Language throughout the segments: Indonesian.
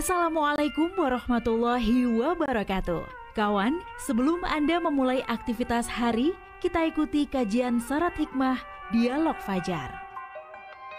Assalamualaikum warahmatullahi wabarakatuh. Kawan, sebelum Anda memulai aktivitas hari, kita ikuti kajian syarat hikmah Dialog Fajar.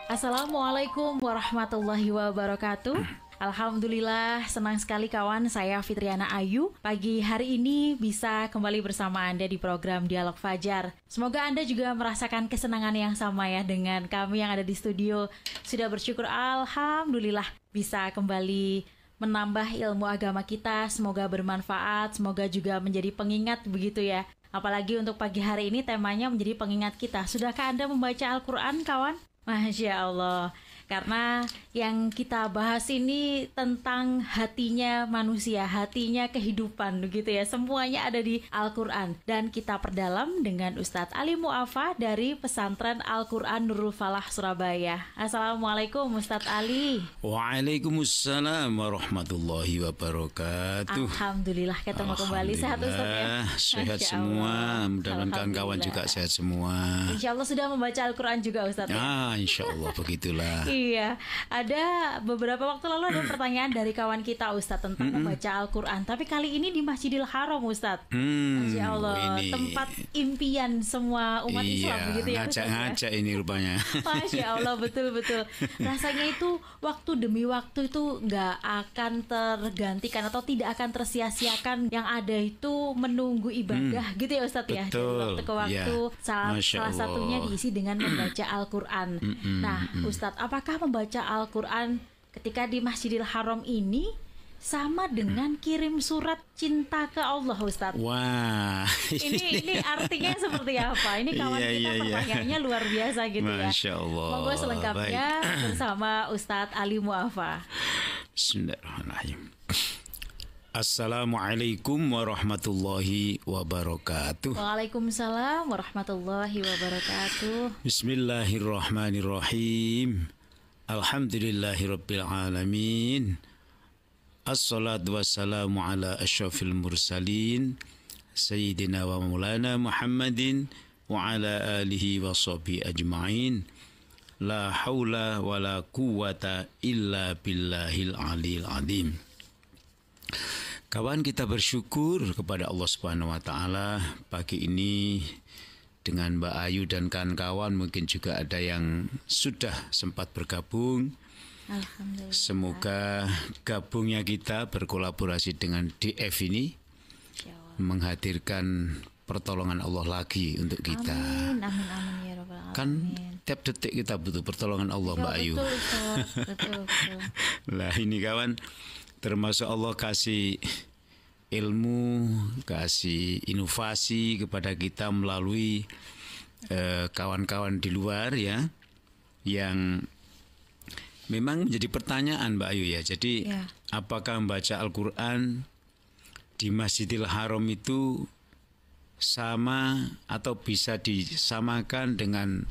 Assalamualaikum warahmatullahi wabarakatuh. Alhamdulillah, senang sekali kawan, saya Fitriana Ayu. Pagi hari ini bisa kembali bersama Anda di program Dialog Fajar. Semoga Anda juga merasakan kesenangan yang sama ya dengan kami yang ada di studio. Sudah bersyukur, Alhamdulillah bisa kembali menambah ilmu agama kita. Semoga bermanfaat, semoga juga menjadi pengingat begitu ya. Apalagi untuk pagi hari ini temanya menjadi pengingat kita. Sudahkah Anda membaca Al-Quran kawan? Masya Allah. Karena yang kita bahas ini tentang hatinya manusia, hatinya kehidupan begitu ya. Semuanya ada di Al-Quran. Dan kita perdalam dengan Ustadz Ali Mu'afa dari Pesantren Al-Quran Nurul Falah Surabaya. Assalamualaikum Ustadz Ali. Waalaikumsalam warahmatullahi wabarakatuh. Alhamdulillah ketemu kembali. Sehat Ustadz ya? Sehat semua. Mudah-mudahan kawan-kawan juga sehat semua. Insya Allah sudah membaca Al-Quran juga Ustadz ya? Insya Allah begitulah. Iya, ada beberapa waktu lalu ada pertanyaan dari kawan kita Ustadz tentang membaca Al-Quran. Tapi kali ini di Masjidil Haram Ustadz. Masya Allah, tempat impian semua umat Islam begitu ya. Ngajak-ngajak ini rupanya. Masya Allah, betul-betul. Rasanya itu waktu demi waktu itu nggak akan tergantikan atau tidak akan tersia-siakan. Yang ada itu menunggu ibadah gitu ya Ustadz ya. Dari waktu ke waktu, salah satunya diisi dengan membaca Al-Quran. Nah Ustadz, apakah membaca Al-Quran ketika di Masjidil Haram ini sama dengan kirim surat cinta ke Allah Ustadz? Wah, ini artinya seperti apa? Ini kawan kita pertanyaannya luar biasa gitu ya. Masya Allah. Monggo selengkapnya bersama Ustadz Ali Mu'afa. Bismillahirrahmanirrahim. Assalamualaikum warahmatullahi wabarakatuh. Waalaikumsalam warahmatullahi wabarakatuh. Bismillahirrahmanirrahim. Alhamdulillahirabbil alamin. Assalatu wassalamu ala asyrafil mursalin sayyidina wa maulana Muhammadin wa ala alihi wa sahbihi ajma'in. La haula wa la quwwata illa billahil aliyil azim. Kawan, kita bersyukur kepada Allah Subhanahu wa taala pagi ini dengan Mbak Ayu dan kawan-kawan, mungkin juga ada yang sudah sempat bergabung. Alhamdulillah. Semoga gabungnya kita berkolaborasi dengan DF ini menghadirkan pertolongan Allah lagi untuk kita. Amin, amin, amin ya Rabbal Alamin. Kan tiap detik kita butuh pertolongan Allah, Mbak Ayu. Betul. Lah ini kawan, termasuk Allah kasih ilmu, kasih inovasi kepada kita melalui kawan-kawan di luar ya, yang memang menjadi pertanyaan Mbak Ayu ya. Jadi apakah membaca Al-Quran di Masjidil Haram itu sama atau bisa disamakan dengan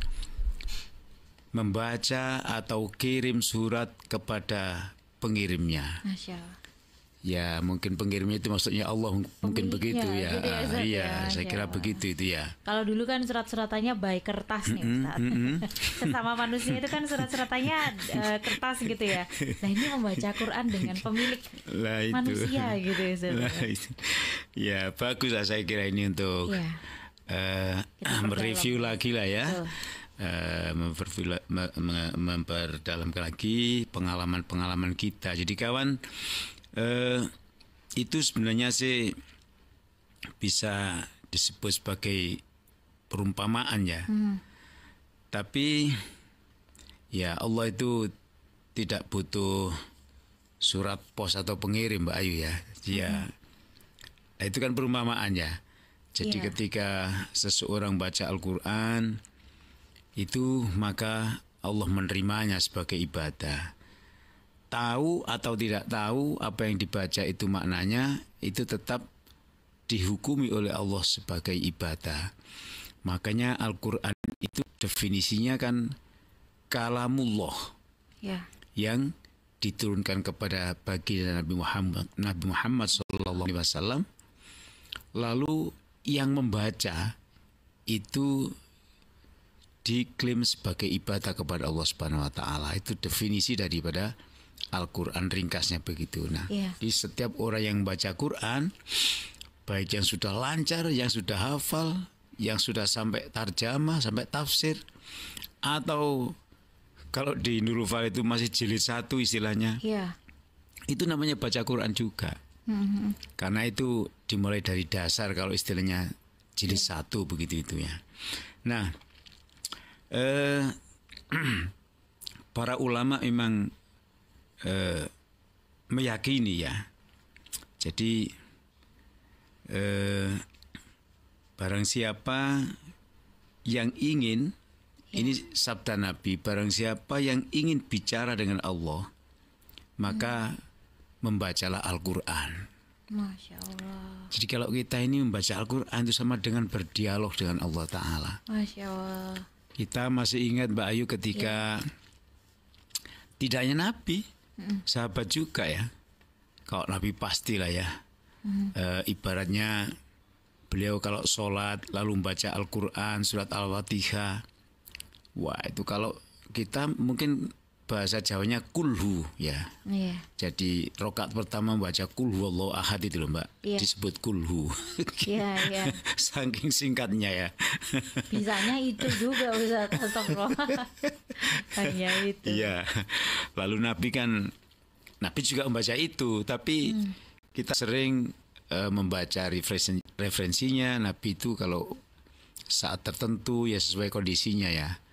membaca atau kirim surat kepada pengirimnya? Masya Allah. Ya mungkin pengirimnya itu maksudnya Allah, mungkin begitu ya. Iya, saya kira begitu itu ya. Kalau dulu kan surat-suratannya by kertas nih Ustaz. Sesama manusia itu kan surat-suratannya kertas gitu ya. Nah ini membaca Quran dengan pemilik manusia gitu ya Ustaz. Ya bagus lah saya kira ini untuk mereview lagi lah ya. Memperdalamkan lagi pengalaman-pengalaman kita. Jadi kawan, itu sebenarnya sih bisa disebut sebagai perumpamaan ya. Tapi ya Allah itu tidak butuh surat pos atau pengirim Mbak Ayu ya. Nah, itu kan perumpamaan ya. Jadi ketika seseorang baca Al-Quran itu, maka Allah menerimanya sebagai ibadah. Tahu atau tidak tahu apa yang dibaca itu maknanya, itu tetap dihukumi oleh Allah sebagai ibadah. Makanya Al-Quran itu definisinya kan kalamullah yang diturunkan kepada baginda Nabi Muhammad SAW. Lalu yang membaca itu diklaim sebagai ibadah kepada Allah Subhanahu wa taala. Itu definisi daripada Al-Quran, ringkasnya begitu. Nah, Iya. di setiap orang yang baca Quran, baik yang sudah lancar, yang sudah hafal, yang sudah sampai tarjamah, sampai tafsir, atau kalau di Nurul Fal itu masih jilid 1 istilahnya, Iya. itu namanya baca Quran juga. Karena itu dimulai dari dasar, kalau istilahnya jilid 1 begitu itu ya. Nah, para ulama memang meyakini ya. Jadi barang siapa yang ingin, ini sabda Nabi, barang siapa yang ingin bicara dengan Allah, maka membacalah Al-Quran. Masya Allah. Jadi kalau kita ini membaca Al-Quran itu sama dengan berdialog dengan Allah Ta'ala. Masya Allah. Kita masih ingat Mbak Ayu ketika tidak hanya Nabi, sahabat juga ya. Kalau Nabi pastilah ya. Ibaratnya beliau kalau sholat lalu membaca Al-Quran, surat Al-Fatihah. Wah, itu kalau kita mungkin bahasa Jawanya kulhu ya. Iya. Jadi rokaat pertama membaca kulhu Allahu ahad itu loh Mbak. Iya. Disebut kulhu. Iya, iya. Saking singkatnya ya. Bisanya itu juga Ustaz. Astagfirullah. Hanya itu. Iya. Lalu Nabi juga membaca itu, tapi kita sering membaca referensinya. Nabi itu kalau saat tertentu ya sesuai kondisinya ya.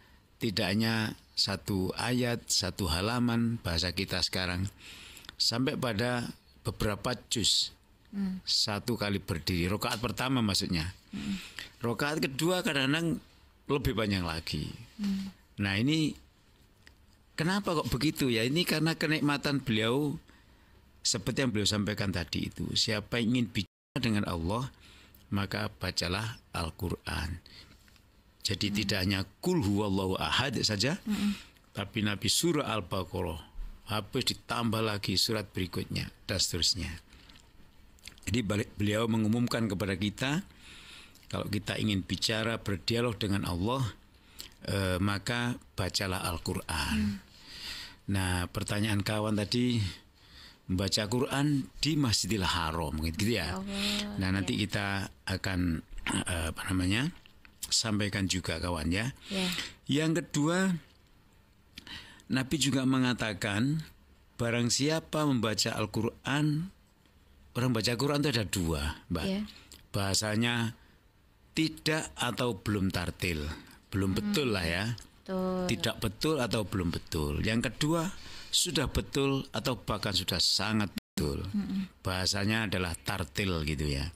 Tidak hanya satu ayat, satu halaman bahasa kita sekarang, sampai pada beberapa juz. Satu kali berdiri, rokaat pertama maksudnya. Rokaat kedua kadang-kadang lebih banyak lagi. Nah ini kenapa kok begitu ya? Ini karena kenikmatan beliau, seperti yang beliau sampaikan tadi itu. Siapa yang ingin bicara dengan Allah, maka bacalah Al-Quran. Jadi tidak hanya kul huwallahu ahad saja, tapi Nabi surah Al-Baqarah, habis ditambah lagi surat berikutnya dan seterusnya. Jadi beliau mengumumkan kepada kita, kalau kita ingin bicara, berdialog dengan Allah, maka bacalah Al-Quran. Nah, pertanyaan kawan tadi, membaca Quran di Masjidil Haram gitu ya. Nah, nanti kita akan sampaikan juga kawan ya. Yang kedua, Nabi juga mengatakan barang siapa membaca Al-Quran, orang baca Quran itu ada dua, Mbak. Bahasanya tidak atau belum tartil, belum betul lah ya. Tidak betul atau belum betul. Yang kedua, sudah betul atau bahkan sudah sangat betul. Bahasanya adalah tartil gitu ya.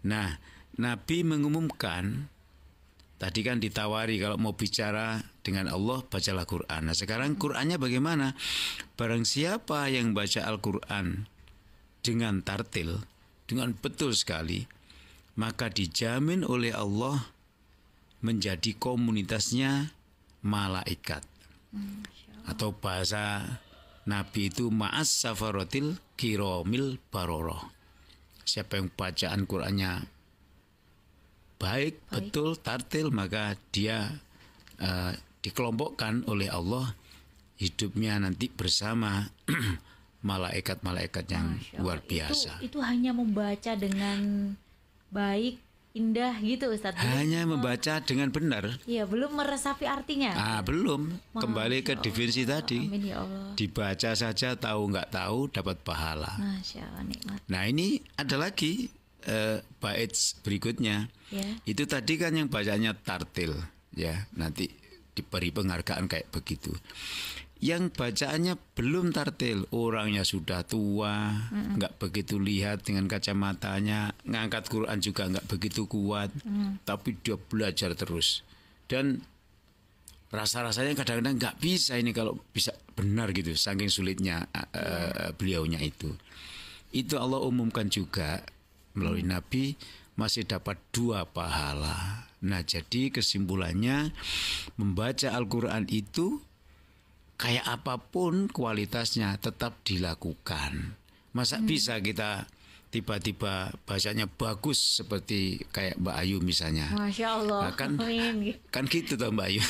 Nah, Nabi mengumumkan, tadi kan ditawari kalau mau bicara dengan Allah bacalah Quran. Nah sekarang Qurannya bagaimana? Barang siapa yang baca Al-Quran dengan tartil, dengan betul sekali, maka dijamin oleh Allah menjadi komunitasnya malaikat. Atau bahasa Nabi itu ma'as safaratil kiromil baroroh. Siapa yang bacaan Qurannya baik, betul, tartil, maka dia dikelompokkan oleh Allah hidupnya nanti bersama malaikat-malaikat yang luar biasa. Itu hanya membaca dengan baik, indah gitu Ustaz. Hanya membaca dengan benar. Iya, belum meresapi artinya. Belum. Kembali ke definisi tadi. Amin ya Allah. Dibaca saja, tahu nggak tahu dapat pahala. Masya Allah, nikmat. Nah ini ada lagi bait berikutnya. Itu tadi kan yang bacanya tartil ya, nanti diberi penghargaan kayak begitu. Yang bacaannya belum tartil, orangnya sudah tua, nggak begitu lihat dengan kacamatanya, ngangkat Quran juga nggak begitu kuat, tapi dia belajar terus. Dan rasa-rasanya kadang-kadang nggak bisa ini kalau bisa benar gitu, saking sulitnya beliaunya itu. Itu Allah umumkan juga melalui Nabi, masih dapat 2 pahala. Nah jadi kesimpulannya, membaca Al-Quran itu kayak apapun kualitasnya tetap dilakukan. Masa bisa kita tiba-tiba bacanya bagus seperti kayak Mbak Ayu misalnya. Masya Allah. Nah, kan gitu toh Mbak Ayu.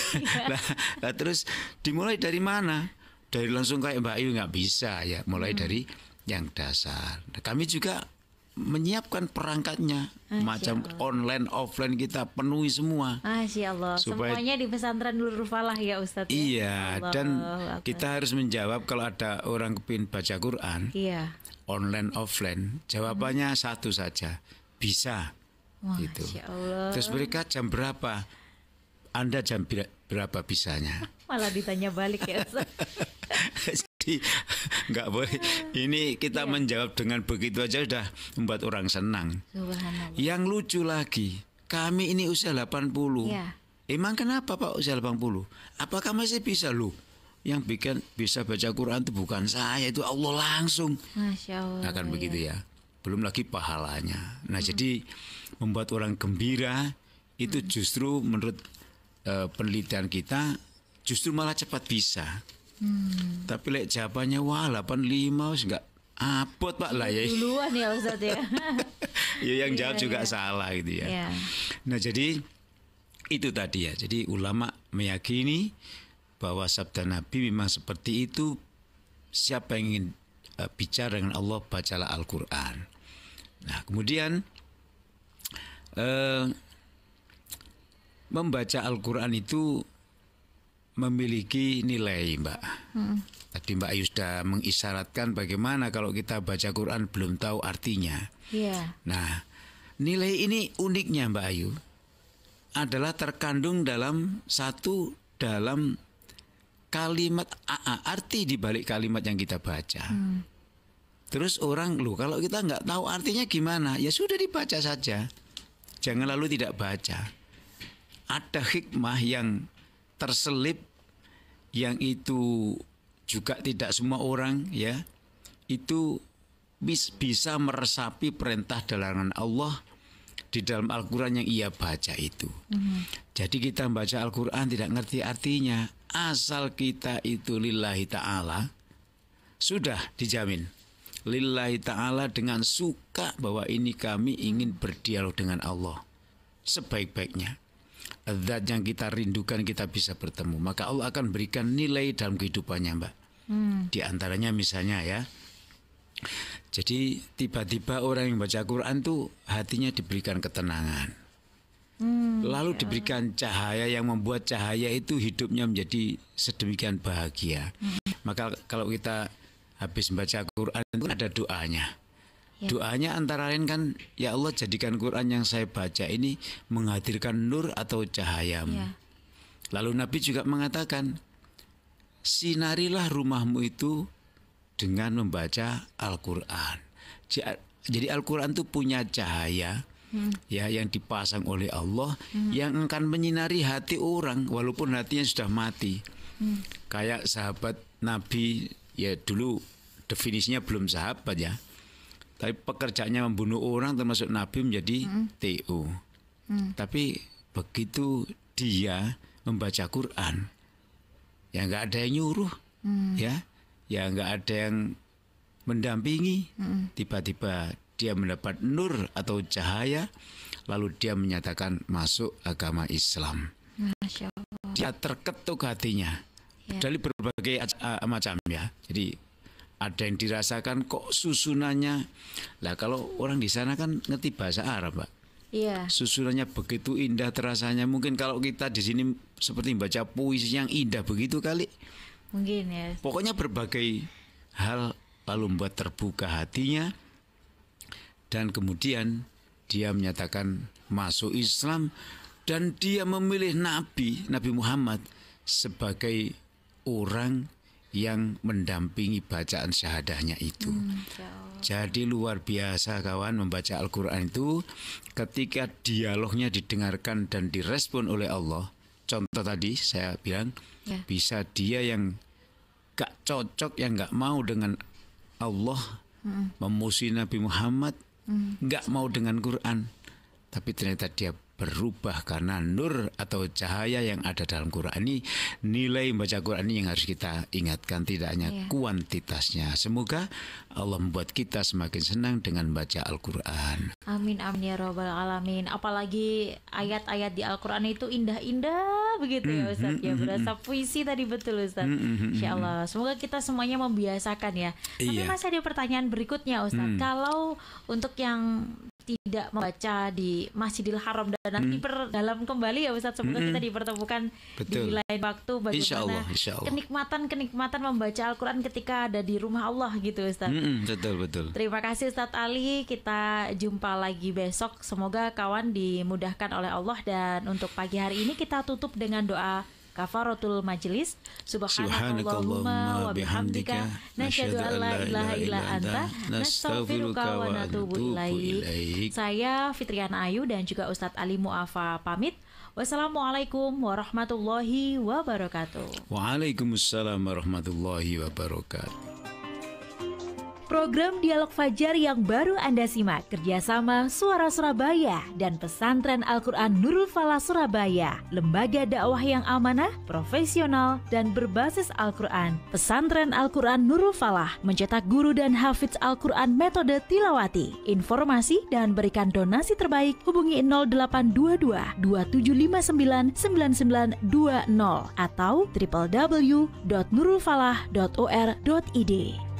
Nah, terus dimulai dari mana? dari langsung kayak Mbak Ayu nggak bisa ya, mulai dari yang dasar. Nah, kami juga menyiapkan perangkatnya, macam online offline kita penuhi semua. Masya Allah, semuanya di pesantren Nurul Falah ya Ustadz. Iya, dan kita harus menjawab kalau ada orang kepingin baca Quran, online offline, jawabannya satu saja, bisa. Gitu. Terus mereka jam berapa? Anda jam berapa bisanya? Malah ditanya balik ya Ustaz. Jadi nggak boleh. Ini kita menjawab dengan begitu aja sudah membuat orang senang. Subhanallah. Yang lucu lagi, kami ini usia 80. Emang kenapa Pak usia 80? Apakah masih bisa lu? Yang bisa baca Quran itu bukan saya, itu Allah langsung. Masya Allah. Nah, kan begitu ya. Belum lagi pahalanya. Nah, jadi membuat orang gembira itu justru menurut penelitian kita justru malah cepat bisa. Tapi lek jawabannya wah 85 enggak abot Pak lah ya. Duluan ya Ustaz ya. Ya yang jawab juga salah gitu ya. Nah, jadi itu tadi ya. Jadi ulama meyakini bahwa sabda Nabi memang seperti itu. Siapa yang ingin bicara dengan Allah, bacalah Al-Quran. Nah, kemudian membaca Al-Quran itu memiliki nilai, Mbak. Tadi Mbak Ayu sudah mengisyaratkan bagaimana kalau kita baca Quran belum tahu artinya. Nah, nilai ini uniknya Mbak Ayu adalah terkandung dalam kalimat arti di balik kalimat yang kita baca. Terus orang kalau kita nggak tahu artinya gimana? Ya sudah dibaca saja. Jangan lalu tidak baca. Ada hikmah yang terselip yang itu juga tidak semua orang ya itu bisa meresapi perintah dan larangan Allah di dalam Al-Quran yang ia baca itu. Jadi kita membaca Al-Quran tidak ngerti artinya, asal kita itu lillahi ta'ala sudah dijamin. Lillahi ta'ala dengan suka bahwa ini kami ingin berdialog dengan Allah sebaik-baiknya. Zat yang kita rindukan kita bisa bertemu, maka Allah akan berikan nilai dalam kehidupannya, Mbak. Di antaranya misalnya ya, jadi tiba-tiba orang yang baca Quran tuh hatinya diberikan ketenangan, lalu diberikan cahaya yang membuat cahaya itu hidupnya menjadi sedemikian bahagia. Maka kalau kita habis membaca Quran itu ada doanya. Doanya antara lain kan, ya Allah jadikan Quran yang saya baca ini menghadirkan nur atau cahayamu. Lalu Nabi juga mengatakan, sinarilah rumahmu itu dengan membaca Al-Quran. Jadi Al-Quran itu punya cahaya ya yang dipasang oleh Allah yang akan menyinari hati orang walaupun hatinya sudah mati. Kayak sahabat Nabi ya dulu definisinya belum sahabat ya. Tapi pekerjaannya membunuh orang termasuk Nabi menjadi TO. Tapi begitu dia membaca Quran, ya nggak ada yang nyuruh, ya nggak ada yang mendampingi. Tiba-tiba dia mendapat nur atau cahaya, lalu dia menyatakan masuk agama Islam. Masya Allah. Dia terketuk hatinya dari berbagai macam ya. Jadi ada yang dirasakan kok susunannya. Lah kalau orang di sana kan ngerti bahasa Arab, Pak. Susunannya begitu indah terasanya. Mungkin kalau kita di sini seperti baca puisi yang indah begitu kali. Mungkin ya. Pokoknya berbagai hal lalu membuat terbuka hatinya. Dan kemudian dia menyatakan masuk Islam. Dan dia memilih Nabi Muhammad sebagai orang yang mendampingi bacaan syahadahnya itu. Jadi luar biasa kawan membaca Al-Quran itu ketika dialognya didengarkan dan direspon oleh Allah. Contoh tadi saya bilang bisa dia yang gak cocok, yang gak mau dengan Allah, memusuhi Nabi Muhammad, gak mau dengan Quran, tapi ternyata dia berubah karena nur atau cahaya yang ada dalam Quran ini. Nilai membaca Quran ini yang harus kita ingatkan, tidak hanya kuantitasnya. Semoga Allah membuat kita semakin senang dengan baca Al-Quran. Amin amin ya robbal alamin. Apalagi ayat-ayat di Al-Quran itu indah-indah begitu ya Ustaz ya, berasa puisi tadi, betul Ustaz. Insya Allah semoga kita semuanya membiasakan ya. Tapi masih ada pertanyaan berikutnya Ustaz. Kalau untuk yang tidak membaca di Masjidil Haram dan nanti dalam kembali ya Ustaz, semoga kita dipertemukan di lain waktu, bagaimana Insya Allah. kenikmatan membaca Al-Quran ketika ada di rumah Allah gitu Ustaz. Betul. Terima kasih Ustaz Ali, kita jumpa lagi besok, semoga kawan dimudahkan oleh Allah. Dan untuk pagi hari ini kita tutup dengan doa kafaratul majlis. Subhanakallahumma wa bihamdika nasyhadu an la ilaha illa anta nastaghfiruka wa natubu ilaik. Saya Fitriana Ayu dan juga Ustadz Ali Mu'afa pamit. Wassalamualaikum warahmatullahi wabarakatuh. Waalaikumsalam warahmatullahi wabarakatuh. Program Dialog Fajar yang baru Anda simak kerjasama Suara Surabaya dan Pesantren Al-Quran Nurul Falah Surabaya, lembaga dakwah yang amanah, profesional, dan berbasis Al-Quran. Pesantren Al-Quran Nurul Falah mencetak guru dan hafidz Al-Quran metode tilawati. Informasi dan berikan donasi terbaik hubungi 0822 2759 9920 atau www.nurulfalah.or.id.